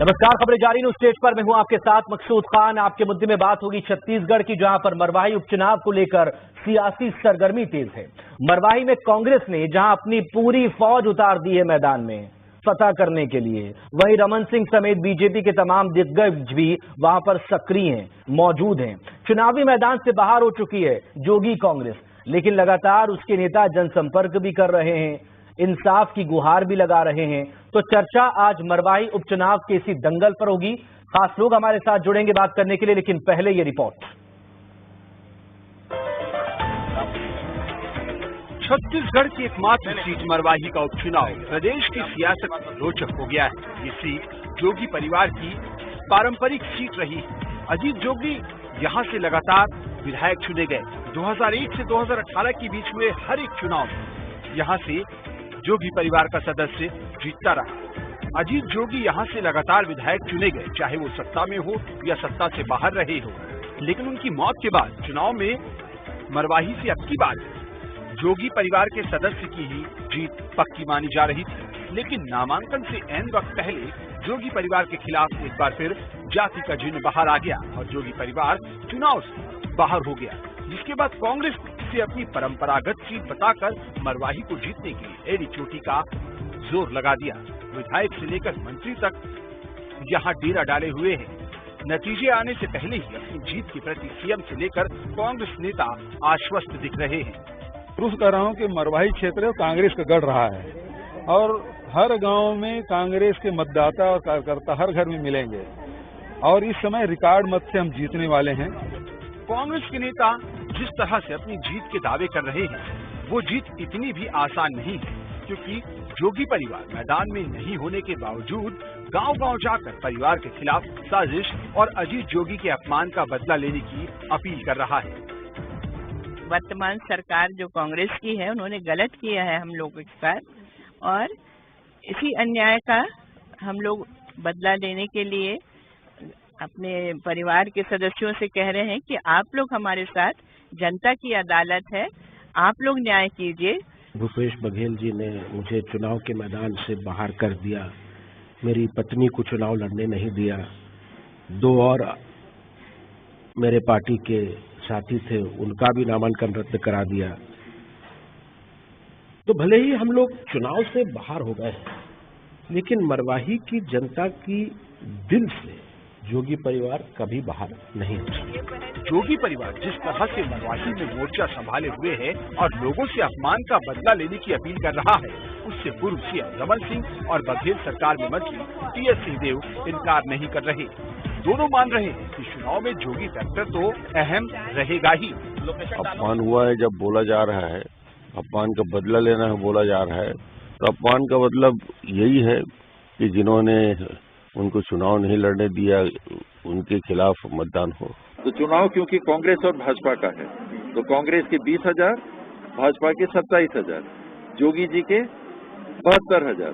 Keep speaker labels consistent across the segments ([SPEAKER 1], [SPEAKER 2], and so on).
[SPEAKER 1] नमस्कार, खबरें जारी न्यूज स्टेज पर मैं हूं आपके साथ मकसूद खान। आपके मुद्दे में बात होगी छत्तीसगढ़ की, जहां पर मरवाही उपचुनाव को लेकर सियासी सरगर्मी तेज है। मरवाही में कांग्रेस ने जहां अपनी पूरी फौज उतार दी है मैदान में फतह करने के लिए, वहीं रमन सिंह समेत बीजेपी के तमाम दिग्गज भी वहां पर सक्रिय हैं, मौजूद हैं। चुनावी मैदान से बाहर हो चुकी है जोगी कांग्रेस, लेकिन लगातार उसके नेता जनसंपर्क भी कर रहे हैं, इंसाफ की गुहार भी लगा रहे हैं। तो चर्चा आज मरवाही उपचुनाव के इसी दंगल पर होगी। खास लोग हमारे साथ जुड़ेंगे बात करने के लिए, लेकिन पहले ये रिपोर्ट।
[SPEAKER 2] छत्तीसगढ़ की एकमात्र सीट मरवाही का उपचुनाव प्रदेश की सियासत में रोचक हो गया है। ये सीट जोगी परिवार की पारंपरिक सीट रही। अजीत जोगी यहां से लगातार विधायक चुने गए। 2001 से 2018 के बीच हुए हर एक चुनाव में यहां से जोगी परिवार का सदस्य जीतता रहा। अजीत जोगी यहां से लगातार विधायक चुने गए, चाहे वो सत्ता में हो या सत्ता से बाहर रहे हो। लेकिन उनकी मौत के बाद चुनाव में मरवाही से अब की बार जोगी परिवार के सदस्य की ही जीत पक्की मानी जा रही थी। लेकिन नामांकन से ऐन वक्त पहले जोगी परिवार के खिलाफ एक बार फिर जाति का जिन्न बाहर आ गया और जोगी परिवार चुनाव से बाहर हो गया, जिसके बाद कांग्रेस से अपनी परंपरागत सीट बताकर मरवाही को जीतने के लिए एड़ी चोटी का जोर लगा दिया। विधायक से लेकर मंत्री तक यहां डेरा डाले हुए हैं। नतीजे आने से पहले ही अपनी जीत के प्रति सीएम से लेकर कांग्रेस नेता आश्वस्त दिख रहे हैं।
[SPEAKER 3] प्रूफ कर रहा हूं कि मरवाही क्षेत्र कांग्रेस का गढ़ रहा है और हर गांव में कांग्रेस के मतदाता और कार्यकर्ता हर घर में मिलेंगे और इस समय रिकॉर्ड मत से हम जीतने वाले हैं।
[SPEAKER 2] कांग्रेस के नेता जिस तरह से अपनी जीत के दावे कर रहे हैं, वो जीत इतनी भी आसान नहीं है, क्योंकि जोगी परिवार मैदान में नहीं होने के बावजूद गांव-गांव जाकर परिवार के खिलाफ साजिश और अजीत जोगी के अपमान का बदला लेने की अपील कर रहा है।
[SPEAKER 4] वर्तमान सरकार जो कांग्रेस की है, उन्होंने गलत किया है हम लोगों के साथ, और इसी अन्याय का हम लोग बदला लेने के लिए अपने परिवार के सदस्यों से कह रहे हैं कि आप लोग हमारे साथ, जनता की अदालत है, आप लोग न्याय कीजिए।
[SPEAKER 5] भूपेश बघेल जी ने मुझे चुनाव के मैदान से बाहर कर दिया, मेरी पत्नी को चुनाव लड़ने नहीं दिया, 2 और मेरे पार्टी के साथी थे, उनका भी नामांकन रद्द करा दिया। तो भले ही हम लोग चुनाव से बाहर हो गए, लेकिन मरवाही की जनता की दिल से जोगी परिवार कभी बाहर नहीं हो सकता।
[SPEAKER 2] जोगी परिवार जिस तरह से मरवाही में मोर्चा संभाले हुए है और लोगों से अपमान का बदला लेने की अपील कर रहा है, उससे पूर्व सीएम रमन सिंह और बघेल सरकार में मंत्री टीएस सिंहदेव इनकार नहीं कर रहे। दोनों मान रहे हैं कि चुनाव में जोगी फैक्टर तो अहम रहेगा ही।
[SPEAKER 6] अपमान हुआ है, जब बोला जा रहा है अपमान का बदला लेना है बोला जा रहा है, तो अपमान का मतलब यही है कि जिन्होंने उनको चुनाव नहीं लड़ने दिया उनके खिलाफ मतदान हो।
[SPEAKER 7] तो चुनाव क्योंकि कांग्रेस और भाजपा का है, तो कांग्रेस के 20,000, भाजपा के 27,000, जोगी जी के 72,000।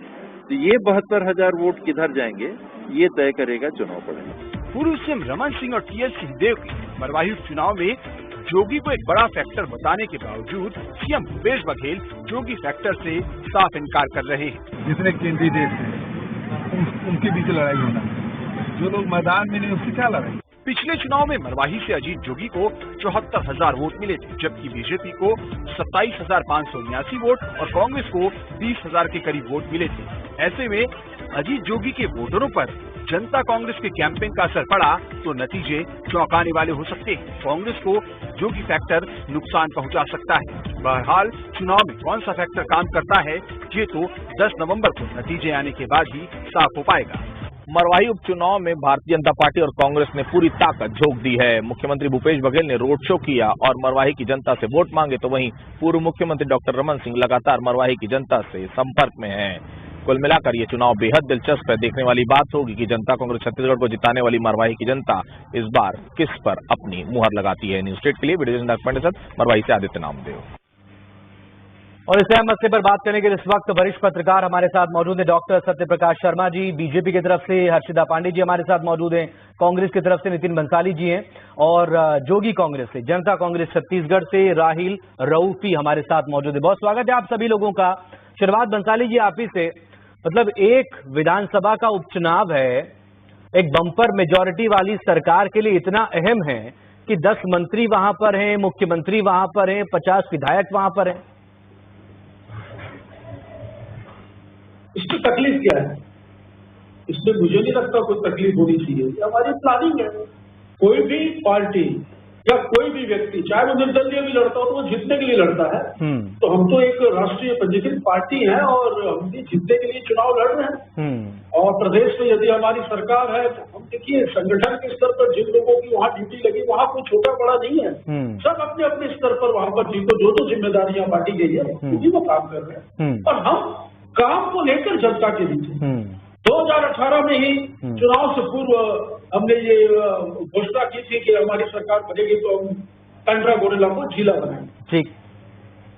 [SPEAKER 7] तो ये 72,000 वोट किधर जाएंगे, ये तय करेगा चुनाव परिणाम।
[SPEAKER 2] पूर्व सीएम रमन सिंह और टीएस सिंहदेव के मरवाही चुनाव में जोगी को एक बड़ा फैक्टर बताने के बावजूद सीएम भूपेश बघेल जोगी फैक्टर से साफ इनकार कर रहे हैं।
[SPEAKER 3] जितने कैंडिडेट हैं उनके बीच लड़ाई होना, जो लोग मैदान में नहीं उससे क्या लड़ाई।
[SPEAKER 2] पिछले चुनाव में मरवाही से अजीत जोगी को 74,000 वोट मिले थे, जबकि बीजेपी को 27,579 वोट और कांग्रेस को 20,000 के करीब वोट मिले थे। ऐसे में अजीत जोगी के वोटरों पर जनता कांग्रेस के कैंपेन का असर पड़ा तो नतीजे चौंकाने वाले हो सकते हैं। कांग्रेस को जोगी फैक्टर नुकसान पहुंचा सकता है। बहरहाल चुनाव में कौन सा फैक्टर काम करता है, ये तो 10 नवंबर को नतीजे आने के बाद ही साफ हो पाएगा।
[SPEAKER 1] मरवाही उपचुनाव में भारतीय जनता पार्टी और कांग्रेस ने पूरी ताकत झोंक दी है। मुख्यमंत्री भूपेश बघेल ने रोड शो किया और मरवाही की जनता से वोट मांगे, तो वहीं पूर्व मुख्यमंत्री डॉक्टर रमन सिंह लगातार मरवाही की जनता से संपर्क में हैं। कुल मिलाकर ये चुनाव बेहद दिलचस्प है। देखने वाली बात होगी कि जनता कांग्रेस छत्तीसगढ़ को जिताने वाली मरवाही की जनता इस बार किस पर अपनी मुहर लगाती है। न्यूज स्टेट के लिए वीडियो जर्नलिस्ट पंडित सर, मरवाही से आदित्य नामदेव। और इस अहम मसले पर बात करने के लिए इस वक्त वरिष्ठ पत्रकार हमारे साथ मौजूद हैं। डॉक्टर सत्यप्रकाश शर्मा जी बीजेपी की तरफ से, हर्षिता पांडे जी हमारे साथ मौजूद हैं, कांग्रेस की तरफ से नितिन बंसाली जी हैं, और जोगी कांग्रेस से, जनता कांग्रेस छत्तीसगढ़ से राहिल रऊफी हमारे साथ मौजूद है। बहुत स्वागत है आप सभी लोगों का। शुरुआत बंसाली जी आप ही से, मतलब एक विधानसभा का उपचुनाव है
[SPEAKER 8] एक बम्पर मेजॉरिटी वाली सरकार के लिए इतना अहम है कि 10 मंत्री वहां पर हैं, मुख्यमंत्री वहां पर हैं, 50 विधायक वहां पर हैं?
[SPEAKER 9] इसकी तकलीफ क्या है? इसमें मुझे नहीं लगता कोई तकलीफ होनी चाहिए। ये हमारी प्लानिंग है। कोई भी पार्टी या कोई भी व्यक्ति, चाहे वो निर्दलीय भी लड़ता हो, तो वो जीतने के लिए लड़ता है। तो हम तो एक राष्ट्रीय पंजीकृत पार्टी है और हम भी जीतने के लिए चुनाव लड़ रहे हैं। और प्रदेश में यदि हमारी सरकार है तो हम देखिए संगठन के स्तर पर जिन लोगों की वहाँ ड्यूटी लगी, वहाँ कोई छोटा बड़ा नहीं है। सब अपने अपने स्तर पर वहाँ पर जिनको जो जिम्मेदारियां बांटी गई है उसी वो काम कर रहे हैं। और हम काम को लेकर जनता के बीच 2018 में ही चुनाव से पूर्व हमने ये घोषणा की थी कि हमारी सरकार बनेगी तो हम कांड्रा गोरेला को जिला बनाएंगे। ठीक।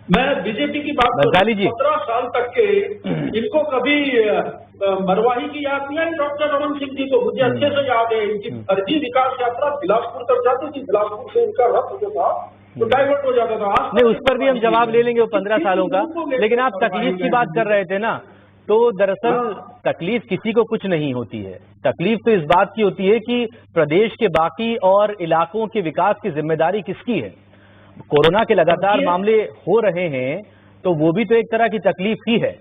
[SPEAKER 9] मैं बीजेपी की बात करूं, 17 साल तक के इनको कभी मरवाही की याद नहीं आई डॉक्टर रमन सिंह जी को। मुझे अच्छे से याद है इनकी फर्जी विकास यात्रा बिलासपुर तक जाती थी। बिलासपुर से इनका रथ जो था तो डाइवर्ट हो जाता था।
[SPEAKER 8] नहीं, उस पर भी हम जवाब ले लेंगे वो 15 सालों का। लेकिन आप तकलीफ की बात कर रहे थे ना, तो दरअसल तकलीफ किसी को कुछ नहीं होती है। तकलीफ तो इस बात की होती है कि प्रदेश के बाकी और इलाकों के विकास की जिम्मेदारी किसकी है। कोरोना के लगातार मामले हो रहे हैं तो वो भी तो एक तरह की तकलीफ ही है।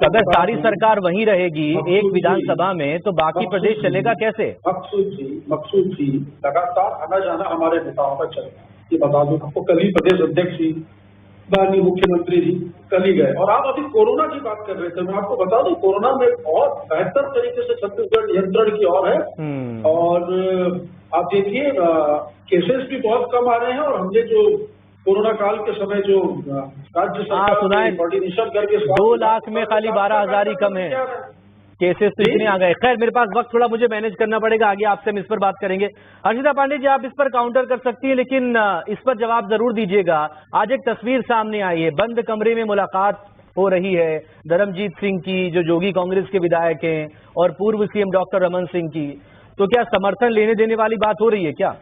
[SPEAKER 8] अगर सारी सरकार वहीं रहेगी एक विधानसभा में तो बाकी प्रदेश चलेगा कैसे?
[SPEAKER 9] मकसूद जी लगातार आना जाना हमारे नेताओं का चलेगा। ये बता दूं आपको, कल ही प्रदेश अध्यक्ष जी, माननीय मुख्यमंत्री जी कल ही गए। और आप अभी कोरोना की बात कर रहे थे, मैं आपको बता दूं कोरोना में बहुत बेहतर तरीके से छत्तीसगढ़ नियंत्रण की ओर है। और आप देखिए केसेस भी बहुत कम आ रहे हैं। और हमने जो कोरोना काल के समय जो राज्य सरकार कोऑर्डिनेशन करके
[SPEAKER 8] 2 लाख में खाली 12,000 ही कम है केसेस, तो इतने आ गए। खैर मेरे पास वक्त थोड़ा मुझे मैनेज करना पड़ेगा, आगे आपसे हम इस पर बात करेंगे। हर्षिता पांडे जी, आप इस पर काउंटर कर सकती हैं लेकिन इस पर जवाब जरूर दीजिएगा। आज एक तस्वीर सामने आई है, बंद कमरे में मुलाकात हो रही है धर्मजीत सिंह की, जो जोगी कांग्रेस के विधायक हैं, और पूर्व सीएम डॉक्टर रमन सिंह की। तो क्या समर्थन लेने देने वाली बात हो रही है क्या?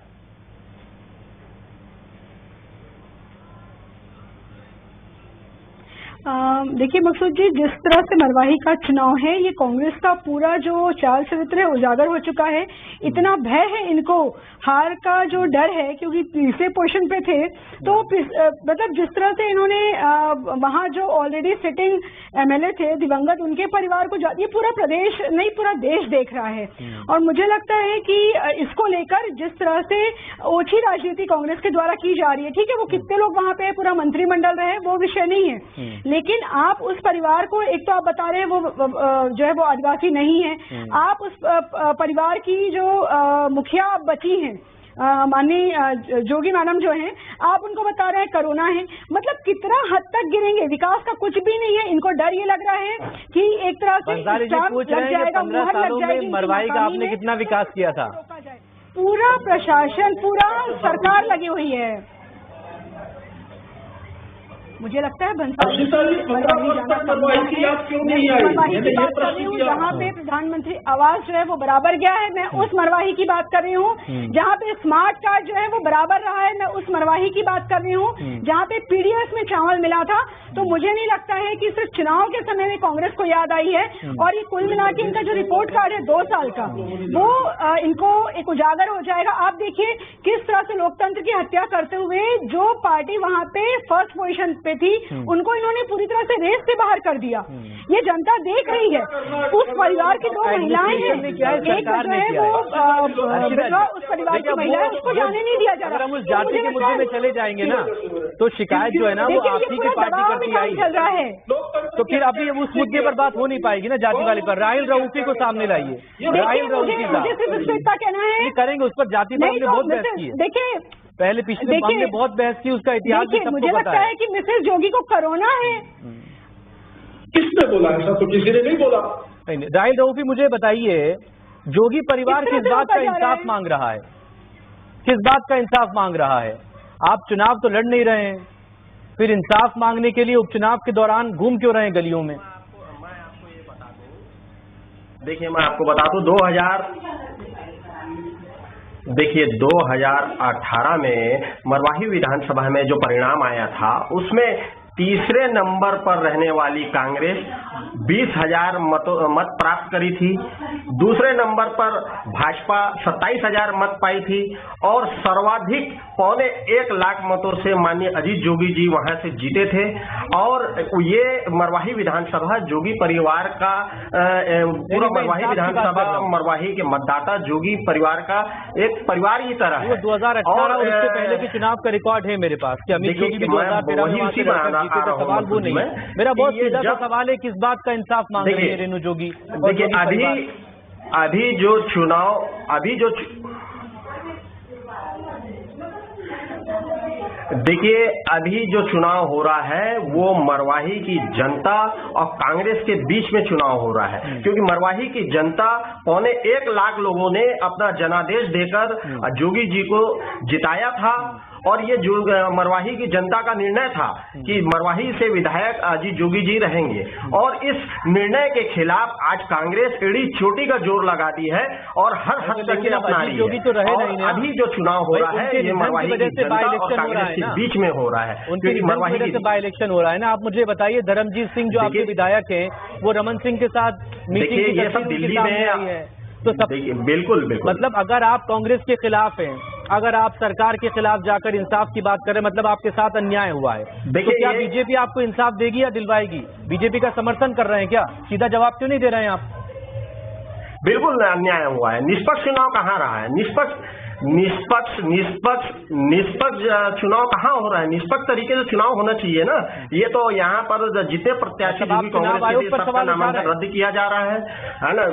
[SPEAKER 10] देखिए मकसूद जी, जिस तरह से मरवाही का चुनाव है, ये कांग्रेस का पूरा जो चाल चरित्र है उजागर हो चुका है। इतना भय है इनको, हार का जो डर है, क्योंकि तीसरे पोजीशन पे थे। तो मतलब जिस तरह से इन्होंने वहाँ जो ऑलरेडी सिटिंग एमएलए थे दिवंगत, उनके परिवार को ये पूरा प्रदेश नहीं पूरा देश देख रहा है। और मुझे लगता है कि इसको लेकर जिस तरह से ओछी राजनीति कांग्रेस के द्वारा की जा रही है, ठीक है, वो कितने लोग वहाँ पे पूरा मंत्रिमंडल रहे वो विषय नहीं है, लेकिन आप उस परिवार को, एक तो आप बता रहे हैं वो जो है वो आदिवासी नहीं है, आप उस परिवार की जो मुखिया बची हैं माननीय जोगी मैडम जो हैं, आप उनको बता रहे हैं कोरोना है। मतलब कितना हद तक गिरेंगे? विकास का कुछ भी नहीं है। इनको डर ये लग रहा है कि एक तरह से
[SPEAKER 8] पूछ रहे हैं कि 15 सालों में मरवाही का आपने कितना विकास किया था?
[SPEAKER 10] पूरा प्रशासन, पूरा सरकार लगी हुई है। मुझे लगता है भंसाली जहाँ पे प्रधानमंत्री आवास जो है वो बराबर गया है, मैं उस मरवाही की बात कर रही हूँ। जहाँ पे स्मार्ट कार्ड जो है वो बराबर रहा है, मैं उस मरवाही की बात कर रही हूँ। जहाँ पे पीडीएस में चावल मिला था, तो मुझे नहीं लगता है कि सिर्फ चुनाव के समय में कांग्रेस को याद आई है। और ये कुल मिला के इनका जो रिपोर्ट कार्ड है 2 साल का, वो इनको एक उजागर हो जाएगा। आप देखिए किस तरह से लोकतंत्र की हत्या करते हुए जो पार्टी वहाँ पे फर्स्ट पोजीशन पे थी, उनको इन्होंने पूरी तरह से रेस से बाहर कर दिया। ये जनता देख रही है। उस परिवार की 2 महिलाएं हैं, एक जो है वो उस परिवार की महिला है, उसको जाने नहीं दिया जा रहा।
[SPEAKER 8] अगर हम उस जाति के मुद्दे में चले जाएंगे ना, तो शिकायत जो है ना वो आप ही की पार्टी करती आई
[SPEAKER 10] चल रहा है।
[SPEAKER 8] तो फिर अभी उस मुद्दे पर बात हो नहीं पाएगी ना, जाति वाले पर। राहिल रऊफी को सामने लाइए। राहिल रऊफी
[SPEAKER 10] का कहना है
[SPEAKER 8] करेंगे उस पर, जाति पर हमने बहुत बहस की है।
[SPEAKER 10] देखिए
[SPEAKER 8] पहले पिछले हमने बहुत बहस की, उसका इतिहास भी सबको
[SPEAKER 10] मुझे लगता है कि मिसेस जोगी को कोरोना है।
[SPEAKER 9] किसने बोला? ऐसा तो किसी ने नहीं बोला।
[SPEAKER 8] नहीं, राहिल रऊफी मुझे बताइए, जोगी परिवार किस बात का इंसाफ मांग रहा है? किस बात का इंसाफ मांग रहा है? आप चुनाव तो लड़ नहीं रहे हैं, फिर इंसाफ मांगने के लिए उपचुनाव के दौरान घूम क्यों रहे हैं गलियों में?
[SPEAKER 11] देखिए मैं आपको बता दूं, 2018 में मरवाही विधानसभा में जो परिणाम आया था, उसमें तीसरे नंबर पर रहने वाली कांग्रेस 20,000 मत प्राप्त करी थी। दूसरे नंबर पर भाजपा 27,000 मत पाई थी और सर्वाधिक 1.25 मतों से माननीय अजीत जोगी जी वहां से जीते थे। और ये मरवाही विधानसभा जोगी परिवार का पूरा मरवाही विधानसभा मरवाही के मतदाता जोगी परिवार का एक परिवार की तरह है।
[SPEAKER 8] 2018 और उससे पहले के चुनाव का रिकॉर्ड है मेरे पास कि अमित जोगी भी 2013 में जीते थे। सवाल वो नहीं है, मेरा बहुत सीधा सा सवाल है, किस बात का इंसाफ मांग रही है रेणु जोगी?
[SPEAKER 11] देखिए अभी जो चुनाव हो रहा है वो मरवाही की जनता और कांग्रेस के बीच में चुनाव हो रहा है, क्योंकि मरवाही की जनता 1.25 लाख लोगों ने अपना जनादेश देकर जोगी जी को जिताया था। और ये जो मरवाही की जनता का निर्णय था कि मरवाही से विधायक अजीत जोगी जी रहेंगे, और इस निर्णय के खिलाफ आज कांग्रेस एड़ी चोटी का जोर लगाती है और हर हद तक अपना रही है। अभी जो चुनाव हो रहा है ये मरवाही की जनता और कांग्रेस के बीच में हो रहा है, क्योंकि मरवाही से
[SPEAKER 8] बाई इलेक्शन हो रहा है ना। आप मुझे बताइए, धर्मजीत सिंह जो आपके विधायक हैं वो रमन सिंह के साथ मीटिंग की,
[SPEAKER 11] ये सब दिल्ली में है
[SPEAKER 8] तो सब
[SPEAKER 11] बिल्कुल
[SPEAKER 8] मतलब अगर आप कांग्रेस के खिलाफ हैं, अगर आप सरकार के खिलाफ जाकर इंसाफ की बात करें, मतलब आपके साथ अन्याय हुआ है, तो क्या बीजेपी आपको इंसाफ देगी या दिलवाएगी? बीजेपी का समर्थन कर रहे हैं क्या? सीधा जवाब क्यों नहीं दे रहे हैं आप?
[SPEAKER 11] बिल्कुल अन्याय हुआ है। निष्पक्ष चुनाव कहाँ रहा है? निष्पक्ष चुनाव कहाँ हो रहा है? निष्पक्ष तरीके से चुनाव होना चाहिए ना। ये तो यहाँ पर जितने प्रत्याशी जोगी कांग्रेस के लिए सबका नामांकन रद्द किया जा रहा है ना।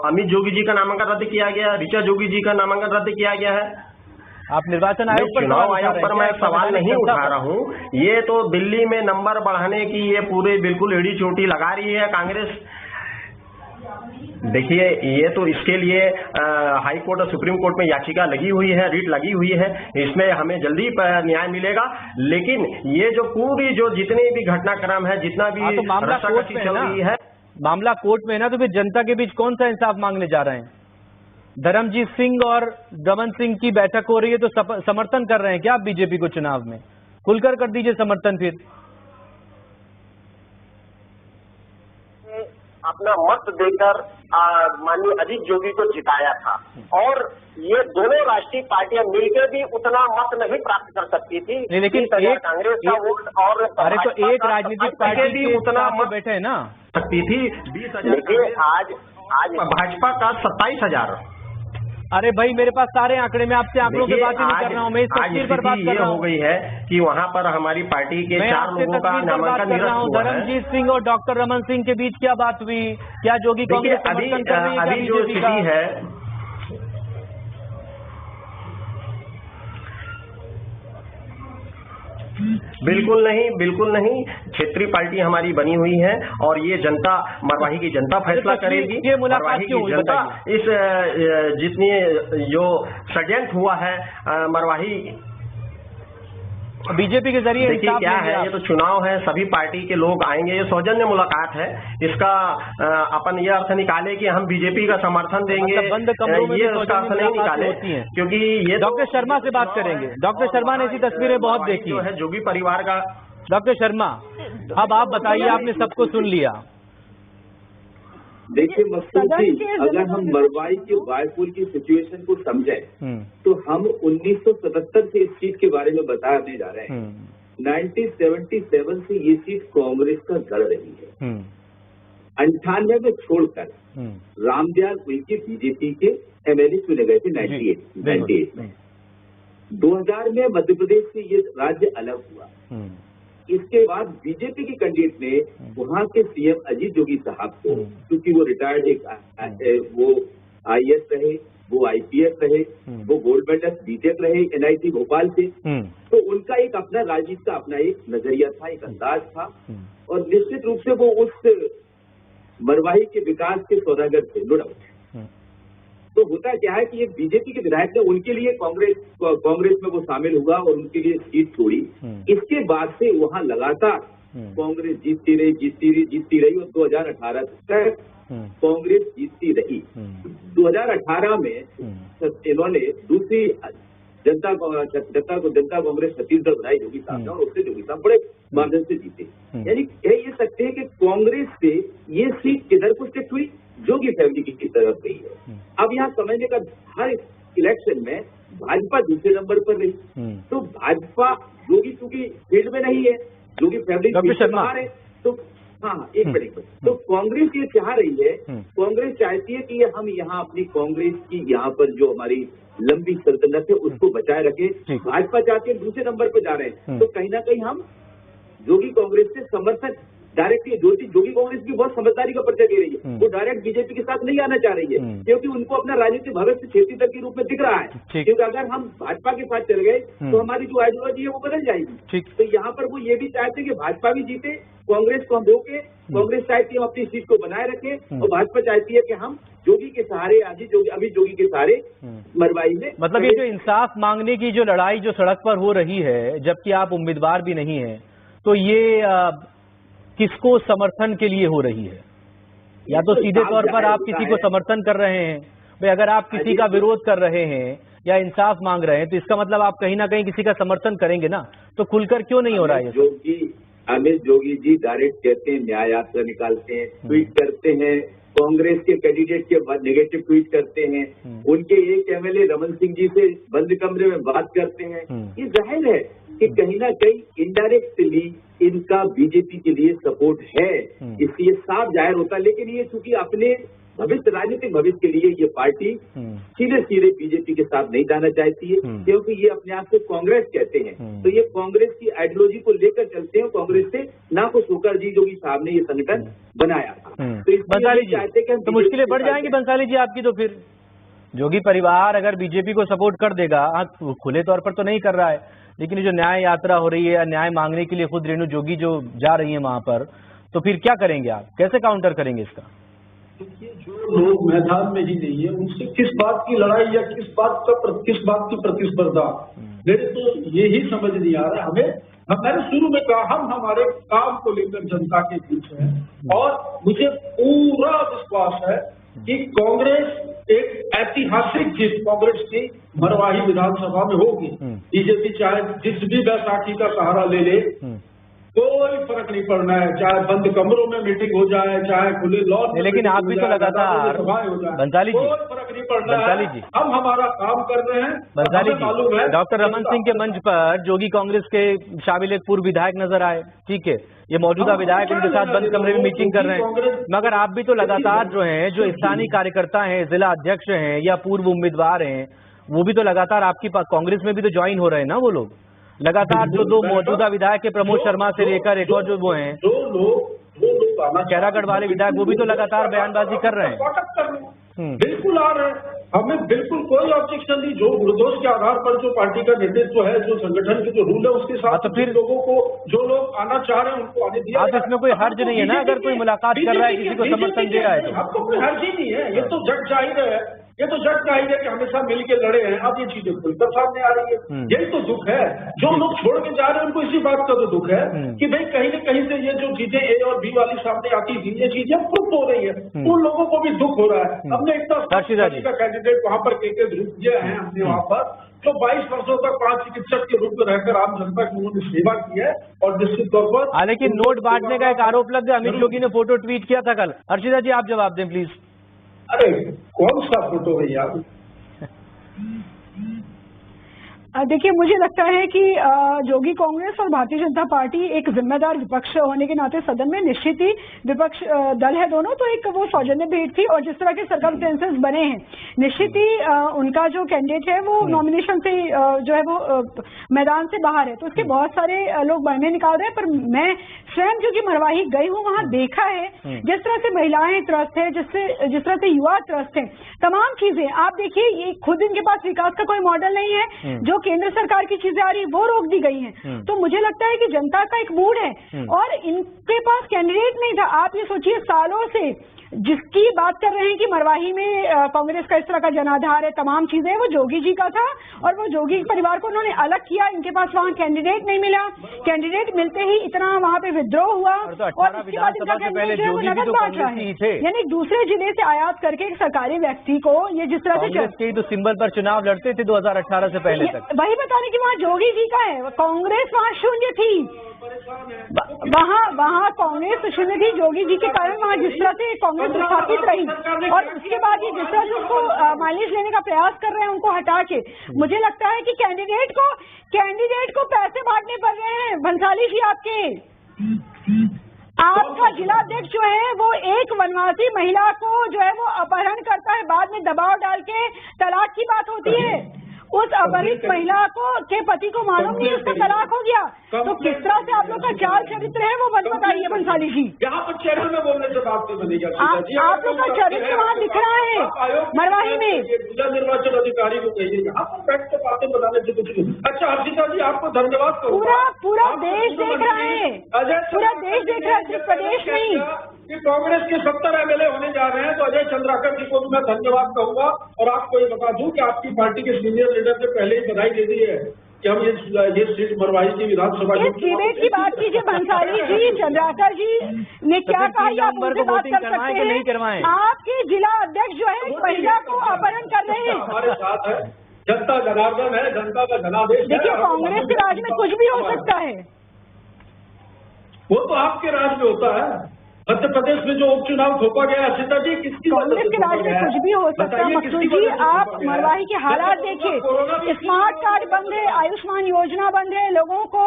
[SPEAKER 11] अमित जोगी जी का नामांकन रद्द किया गया, ऋचा जोगी जी का नामांकन रद्द किया गया है।
[SPEAKER 8] आप निर्वाचन आयोग पर
[SPEAKER 11] चुनाव आयोग पर मैं सवाल नहीं उठा रहा हूँ। ये तो दिल्ली में नंबर बढ़ाने की ये पूरे बिल्कुल एड़ी चोटी लगा रही है कांग्रेस। देखिए ये तो इसके लिए हाई कोर्ट और सुप्रीम कोर्ट में याचिका लगी हुई है, रीट लगी हुई है, इसमें हमें जल्दी न्याय मिलेगा। लेकिन ये जो पूरी जो जितने भी घटनाक्रम है, जितना भी
[SPEAKER 8] तो मामला कोर्ट में चल रही है, मामला कोर्ट में है ना, तो फिर जनता के बीच कौन सा इंसाफ मांगने जा रहे हैं? धर्मजीत सिंह और रमन सिंह की बैठक हो रही है तो समर्थन कर रहे हैं क्या आप बीजेपी को चुनाव में? खुलकर कर दीजिए समर्थन। फिर
[SPEAKER 11] अपना मत देकर माननीय अजीत जोगी को जिताया था, और ये दोनों राष्ट्रीय पार्टियां मिलकर भी उतना मत नहीं प्राप्त कर सकती थी।
[SPEAKER 8] लेकिन
[SPEAKER 11] कांग्रेस का वोट और
[SPEAKER 8] अरे तो एक राजनीतिक पार्टी भी उतना मत बैठे है ना
[SPEAKER 11] सकती थी। 20,000 आज भाजपा का 27,000।
[SPEAKER 8] अरे भाई मेरे पास सारे आंकड़े, में आपसे आंकड़ों की बात ही नहीं कर रहा हूँ, मैं इस तस्वीर पर बात कर रहा हूँ।
[SPEAKER 11] हो गई है कि वहाँ पर हमारी पार्टी के 4 लोगों का नामांकन निरस्त हुआ है।
[SPEAKER 8] धर्मजीत सिंह और डॉक्टर रमन सिंह के बीच क्या बात हुई? क्या जोगी कांग्रेस समर्थन कर रही है?
[SPEAKER 11] अभी जो स्थिति है, बिल्कुल नहीं। क्षेत्रीय पार्टी हमारी बनी हुई है और ये जनता, मरवाही की जनता फैसला करेगी। मरवाही की जनता इस जितनी जो षड्यंत्र हुआ है मरवाही
[SPEAKER 8] बीजेपी के जरिए,
[SPEAKER 11] देखिए क्या है, ये तो चुनाव है, सभी पार्टी के लोग आएंगे, ये सौजन्य मुलाकात है। इसका अपन ये अर्थ निकाले कि हम बीजेपी का समर्थन देंगे,
[SPEAKER 8] बंद कमरों में
[SPEAKER 11] ये उसका अर्थ नहीं निकाले, क्योंकि ये
[SPEAKER 8] डॉक्टर शर्मा से बात करेंगे। डॉक्टर शर्मा ने ऐसी तस्वीरें बहुत देखी
[SPEAKER 11] है जोगी परिवार का।
[SPEAKER 8] डॉक्टर शर्मा, अब आप बताइए, आपने सबको सुन लिया।
[SPEAKER 12] देखिए मकसूद जी, अगर हम मरवाई के वायपुर की सिचुएशन को समझें तो हम 1977 से इस सीट के बारे में बताने जा रहे हैं। 1977 से ये सीट कांग्रेस का गढ़ रही है। 98 में छोड़कर रामदयाल उइके बीजेपी के एमएलए चुने गए थे 98 में। 2000 में मध्य प्रदेश से ये राज्य अलग हुआ। इसके बाद बीजेपी के कैंडिडेट ने वहां के सीएम अजीत जोगी साहब को, क्योंकि वो रिटायर्ड वो आईएएस रहे, वो आईपीएस रहे, वो गोल्ड मेडलिस्ट बीटेक रहे एनआईटी भोपाल से, तो उनका एक अपना राजनीति का अपना एक नजरिया था, एक अंदाज था, और निश्चित रूप से वो उस मरवाही के विकास के सौदागर थे, नो डाउट। तो होता क्या है कि एक बीजेपी के विधायक ने उनके लिए कांग्रेस में वो शामिल हुआ और उनके लिए सीट छोड़ी। इसके बाद से वहां लगातार कांग्रेस जीतती रही और 2018 तक कांग्रेस जीतती रही। 2018 में इन्होंने दूसरी जनता कांग्रेस छत्तीसगढ़ बनाई जोगी साहब ने, और उससे जोगी साहब बड़े मार्जिन से जीते। यानी कह ये सकते हैं कि कांग्रेस से ये सीट किधर को शिफ्ट हुई, जोगी फैमिली की तरफ गई है। अब यहाँ समझने का, हर इलेक्शन में भाजपा दूसरे नंबर पर रही, तो भाजपा जोगी चूंकि फील्ड में नहीं है, जोगी फैमिली फील्ड से बाहर है, तो हाँ एक मिनट। तो कांग्रेस ये चाह रही है, कांग्रेस चाहती है कि हम यहाँ अपनी कांग्रेस की यहाँ पर जो हमारी लंबी सल्तनत है उसको बचाए रखें। भाजपा चाहती है दूसरे नंबर पर जा रहे हैं, तो कहीं ना कहीं हम जोगी कांग्रेस से समर्थन डायरेक्टली, जोगी कांग्रेस की बहुत समझदारी का परिचय दे रही है, वो डायरेक्ट बीजेपी के साथ नहीं आना चाह रही है, क्योंकि उनको अपना राजनीतिक भविष्य क्षेत्रीय दल के रूप में दिख रहा है। क्योंकि अगर हम भाजपा के साथ चल गए तो हमारी जो आइडियोलॉजी है वो बदल जाएगी। तो यहाँ पर वो ये भी चाहते हैं कि भाजपा भी जीते, कांग्रेस को हम रोके। कांग्रेस चाहती है हम अपनी सीट को बनाए रखें, और भाजपा चाहती है कि हम जोगी के सहारे, अभी जोगी के सहारे मरवाई में।
[SPEAKER 8] मतलब ये जो इंसाफ मांगने की जो लड़ाई जो सड़क पर हो रही है, जबकि आप उम्मीदवार भी नहीं है, तो ये किसको समर्थन के लिए हो रही है? या तो सीधे तौर पर आप किसी को समर्थन कर रहे हैं भाई, अगर आप किसी का विरोध कर रहे हैं या इंसाफ मांग रहे हैं तो इसका मतलब आप कहीं ना कहीं किसी का समर्थन करेंगे ना, तो खुलकर क्यों नहीं हो रहा है?
[SPEAKER 12] अमित जोगी जी डायरेक्ट कहते हैं, न्याय यात्रा निकालते हैं, ट्वीट करते हैं, कांग्रेस के कैंडिडेट के बाद नेगेटिव ट्वीट करते हैं, उनके एक एमएलए रमन सिंह जी से बंद कमरे में बात करते हैं। ये जाहिर है कि कहीं ना कहीं इनडायरेक्टली इनका बीजेपी के लिए सपोर्ट है, इसलिए साफ जाहिर होता है। लेकिन ये चूंकि अपने भविष्य, राजनीतिक भविष्य के लिए ये पार्टी सीधे बीजेपी के साथ नहीं जाना चाहती है, क्योंकि ये अपने आप को कांग्रेस कहते हैं, तो ये कांग्रेस की आइडियोलॉजी को लेकर चलते हैं। कांग्रेस से ना कुछ होकर जोगी साहब ने ये संगठन बनाया था, तो
[SPEAKER 8] बंसाली जी तो मुश्किलें बढ़ जाएंगी बंसाली जी आपकी। तो फिर जोगी परिवार अगर बीजेपी को सपोर्ट कर देगा, खुले तौर पर तो नहीं कर रहा है, लेकिन जो न्याय यात्रा हो रही है, न्याय मांगने के लिए खुद रेणु जोगी जो जा रही है वहां पर, तो फिर क्या करेंगे आप, कैसे काउंटर करेंगे इसका?
[SPEAKER 9] देखिए, जो लोग मैदान में ही नहीं है उनसे किस बात की लड़ाई या किस बात की प्रतिस्पर्धा, मेरे तो यही समझ नहीं आ रहा है। मैंने शुरू में कहा हम हमारे काम को लेकर जनता के बीच हैं, और मुझे पूरा विश्वास है कि कांग्रेस एक ऐतिहासिक जीत कांग्रेस की मरवाही विधानसभा में होगी। बीजेपी चाहे जिस भी बैसाखी का सहारा ले ले, कोई फर्क नहीं पड़ना है, चाहे बंद कमरों में मीटिंग हो जाए, चाहे खुले लॉन।
[SPEAKER 8] लेकिन आप भी तो लगातार बंसाली जी,
[SPEAKER 9] कोई फर्क नहीं पड़ना है, हम हमारा काम कर रहे हैं।
[SPEAKER 8] बंसाली जी, डॉक्टर रमन सिंह के मंच पर जोगी कांग्रेस के शामिल एक पूर्व विधायक नजर आए, ठीक है, ये मौजूदा विधायक उनके साथ बंद कमरे में मीटिंग कर रहे हैं, मगर आप भी तो लगातार जो है, जो स्थानीय कार्यकर्ता हैं, जिला अध्यक्ष हैं या पूर्व उम्मीदवार हैं, वो भी तो लगातार आपकी कांग्रेस में भी तो ज्वाइन हो रहे हैं ना। वो लोग लगातार जो दो मौजूदा विधायक के प्रमोद शर्मा से लेकर एक और जो वो हैं कैरागढ़ वाले विधायक, वो भी तो लगातार बयानबाजी कर रहे हैं।
[SPEAKER 9] बिल्कुल आ रहे हैं, हमें बिल्कुल कोई ऑब्जेक्शन नहीं। जो निर्दोष के आधार पर जो पार्टी का नेतृत्व है, जो संगठन के जो रूल है उसके साथ, तो फिर लोगों को, जो लोग आना चाह रहे हैं उनको आने दिया।
[SPEAKER 8] आप इसमें कोई हर्ज नहीं है ना, अगर कोई मुलाकात कर रहा है, किसी को समर्थन दे रहा है तो
[SPEAKER 9] आपको कोई हर्ज ही नहीं है। ये तो जग जाहिर है, ये तो जग जाहिर है कि हमेशा मिलके लड़े हैं। अब ये चीजें खुलकर सामने आ रही है, यही तो दुख है। जो लोग छोड़ के जा रहे हैं उनको इसी बात का तो दुख है कि भाई कहीं न कहीं से ये जो चीजें ए और बी वाली सामने आती थी, ये चीजें खुद हो रही है, उन लोगों को भी दुख हो रहा है। हमने इतना का कैंडिडेट वहाँ पर के ध्रुव किए हैं, हमने वहाँ पर जो 22 वर्षों तक 5 चिकित्सक के रूप में रहकर आम जनता की उन्होंने सेवा की है, और निश्चित तौर पर
[SPEAKER 8] लेकिन नोट बांटने का एक आरोप लग गया। अमित जोगी ने फोटो ट्वीट किया था कल। हर्षिता जी आप जवाब दें प्लीज।
[SPEAKER 9] अरे कौन सा फोटो है यार?
[SPEAKER 10] देखिए, मुझे लगता है कि जोगी कांग्रेस और भारतीय जनता पार्टी एक जिम्मेदार विपक्ष होने के नाते सदन में निश्चित ही विपक्ष दल है दोनों, तो एक वो सौजन्य भेंट थी। और जिस तरह के सर्कमस्टेंसेस बने हैं, निश्चित ही उनका जो कैंडिडेट है वो नॉमिनेशन से जो है वो मैदान से बाहर है, तो उसके बहुत सारे लोग बहने निकाल रहे हैं। पर मैं स्वयं जो कि मरवाही गई हूँ, वहाँ देखा है जिस तरह से महिलाएं त्रस्त है, जिस तरह से युवा त्रस्त है, तमाम चीजें आप देखिए। ये खुद इनके पास विकास का कोई मॉडल नहीं है, जो केंद्र सरकार की चीजें आ रही है वो रोक दी गई हैं। तो मुझे लगता है कि जनता का एक मूड है, और इनके पास कैंडिडेट नहीं था। आप ये सोचिए, सालों से जिसकी बात कर रहे हैं कि मरवाही में कांग्रेस का इस तरह का जनाधार है, तमाम चीजें, वो जोगी जी का था, और वो जोगी परिवार को उन्होंने अलग किया। इनके पास वहाँ कैंडिडेट नहीं मिला, कैंडिडेट मिलते ही इतना वहाँ पे विद्रोह हुआ, और इसके बाद इनका कैंडिडेट जो है वो नगद बांट रहा है, यानी दूसरे जिले से आयात करके एक सरकारी व्यक्ति को ये जिस तरह से
[SPEAKER 8] तो सिंबल पर चुनाव लड़ते थे 2018 से पहले तक।
[SPEAKER 10] वही बताने की वहाँ जोगी जी का है, कांग्रेस वहाँ शून्य थी। वहाँ कांग्रेस प्रतिनिधि जोगी जी के कारण वहाँ जिस तरह से कांग्रेस स्थापित रही और उसके बाद ये जिस तरह से उसको माइलेज लेने का प्रयास कर रहे हैं उनको हटा के, मुझे लगता है कि कैंडिडेट को पैसे बांटने पड़ रहे हैं। भंसाली जी आपका जिला अध्यक्ष जो है वो एक वनवासी महिला को जो है वो अपहरण करता है, बाद में दबाव डाल के तलाक की बात होती है। उस अपहरित महिला के पति को मालूम नहीं उसका तलाक हो गया, तो किस तरह से आप लोग का चाल चरित्र है वो मत बताइए भंसाली जी।
[SPEAKER 9] यहाँ पर चेहरे में बोलने से बात नहीं बनेगी।
[SPEAKER 10] आप लोग का चरित्र वहाँ दिख रहा है मरवाही में।
[SPEAKER 9] जिला निर्वाचन अधिकारी को कहिए यहाँ पर फैक्ट से बातें बताने से कुछ नहीं। अच्छा हर्षिता जी आपको धन्यवाद करूँगा।
[SPEAKER 10] पूरा देश देख रहा है, पूरा देश देख रहा है, सिर्फ प्रदेश नहीं।
[SPEAKER 9] कि कांग्रेस के 70 एमएलए होने जा रहे हैं, तो अजय चंद्राकर जी को भी मैं धन्यवाद कहूंगा। और आपको ये बता दूं कि आपकी पार्टी के सीनियर लीडर ने पहले ही बधाई दे दी है कि हम ये सीट मरवाही की विधानसभा
[SPEAKER 10] डिबेट की बात कीजिए भंसाली जी। चंद्राकर जी ने क्या कहा, आप उनसे बात कर सकते हैं। आपके जिला अध्यक्ष जो है महिला को अपहरण कर रहे हैं।
[SPEAKER 9] हमारे साथ है, जनता जनार्दन है, जनता का जनादेश।
[SPEAKER 10] देखिए कांग्रेस के राज में कुछ भी हो सकता है,
[SPEAKER 9] वो तो आपके राज में होता है। मध्य प्रदेश में जो उपचुनाव थोपा गया, सीता जी किसकी
[SPEAKER 10] कांग्रेस के राज में कुछ भी हो सकता है। मकसूद जी आप मरवाही के हालात देखिए, स्मार्ट कार्ड बंद है, आयुष्मान योजना बंद है, लोगों को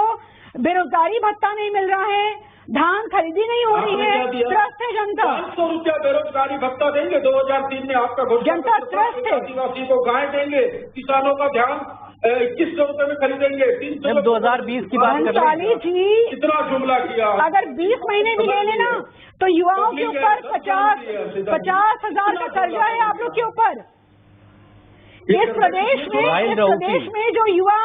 [SPEAKER 10] बेरोजगारी भत्ता नहीं मिल रहा है, धान खरीदी नहीं हो रही है, त्रस्त है जनता।
[SPEAKER 9] 500 रुपया बेरोजगारी भत्ता देंगे 2003 में आपका
[SPEAKER 10] जनता त्रस्त है।
[SPEAKER 9] आदिवासी को गाय देंगे, किसानों का ध्यान 2100 रुपए में खरीदेंगे। 300
[SPEAKER 8] 2020 की बात कर रहे हैं
[SPEAKER 10] जी,
[SPEAKER 9] कितना जुमला किया।
[SPEAKER 10] अगर 20 महीने भी ले लेना तो युवाओं के ऊपर 50,000 का कर्जा है आप लोग के ऊपर। इस प्रदेश में जो युवा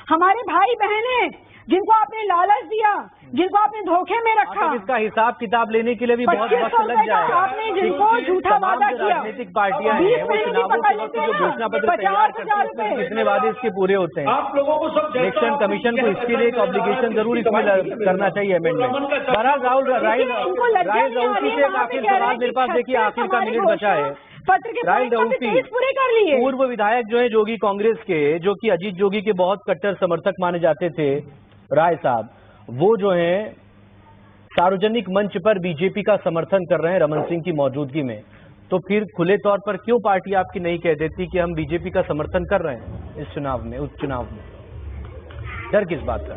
[SPEAKER 10] हमारे भाई बहन हैं, जिनको आपने लालच दिया, जिनको आपने धोखे में रखा,
[SPEAKER 8] इसका हिसाब किताब लेने के लिए भी बहुत वक्त लग जाएगा।
[SPEAKER 10] आपने जिनको झूठा वादा किया,
[SPEAKER 8] राजनीतिक पार्टियां हैं वो चुनावों के वक्त जो घोषणा पत्र तैयार करते हैं कितने वादे इसके पूरे होते हैं।
[SPEAKER 9] आप लोगों को सब
[SPEAKER 8] इलेक्शन कमीशन को इसके लिए एक ऑब्लिगेशन जरूर इसमें करना चाहिए अमेंडमेंट। बहरहाल राहुल रऊफी से आखिर सवाल मेरे पास, देखिए आखिर का मिनट बचा है। राहुल रऊफी पूर्व विधायक जो है जोगी कांग्रेस के, जो कि अजीत जोगी के बहुत कट्टर समर्थक माने जाते थे, राय साहब, वो जो हैं सार्वजनिक मंच पर बीजेपी का समर्थन कर रहे हैं रमन सिंह की मौजूदगी में। तो फिर खुले तौर पर क्यों पार्टी आपकी नहीं कह देती कि हम बीजेपी का समर्थन कर रहे हैं इस चुनाव में, उपचुनाव में? डर किस बात का?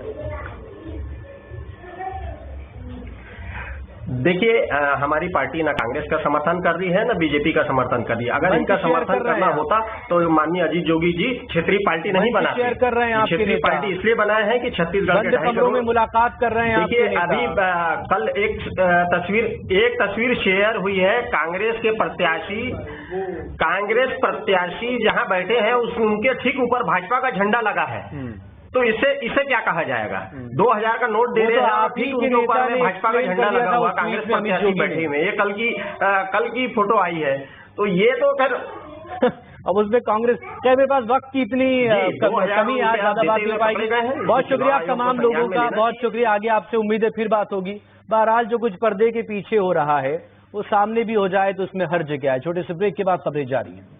[SPEAKER 11] देखिए हमारी पार्टी ना कांग्रेस का समर्थन कर रही है ना बीजेपी का समर्थन कर रही है। अगर इनका समर्थन करना होता तो माननीय अजीत जोगी जी क्षेत्रीय पार्टी नहीं बनाते।
[SPEAKER 8] शेयर कर रहे हैं
[SPEAKER 11] क्षेत्रीय पार्टी इसलिए बनाए हैं कि छत्तीसगढ़ के 2.5 करोड़
[SPEAKER 8] में मुलाकात कर रहे हैं।
[SPEAKER 11] देखिए अभी कल एक तस्वीर शेयर हुई है, कांग्रेस प्रत्याशी जहां बैठे हैं उनके ठीक ऊपर भाजपा का झंडा लगा है। तो इसे क्या कहा जाएगा? 2000 का नोट दे रहे हैं आप, ठीक उनके ऊपर में भाजपा का झंडा लगा हुआ, कांग्रेस प्रत्याशी बैठे हुए। ये कल की फोटो आई है। तो ये तो फिर
[SPEAKER 8] अब उसमें कांग्रेस क्या, मेरे पास वक्त की इतनी कमी, आज ज्यादा बात नहीं पाएगी। बहुत शुक्रिया आप तमाम लोगों का, बहुत शुक्रिया। आगे आपसे उम्मीद है फिर बात होगी। बहरहाल जो कुछ पर्दे के पीछे हो रहा है वो सामने भी हो जाए तो उसमें हर्ज क्या है। छोटे से ब्रेक के बाद खबरें जारी है।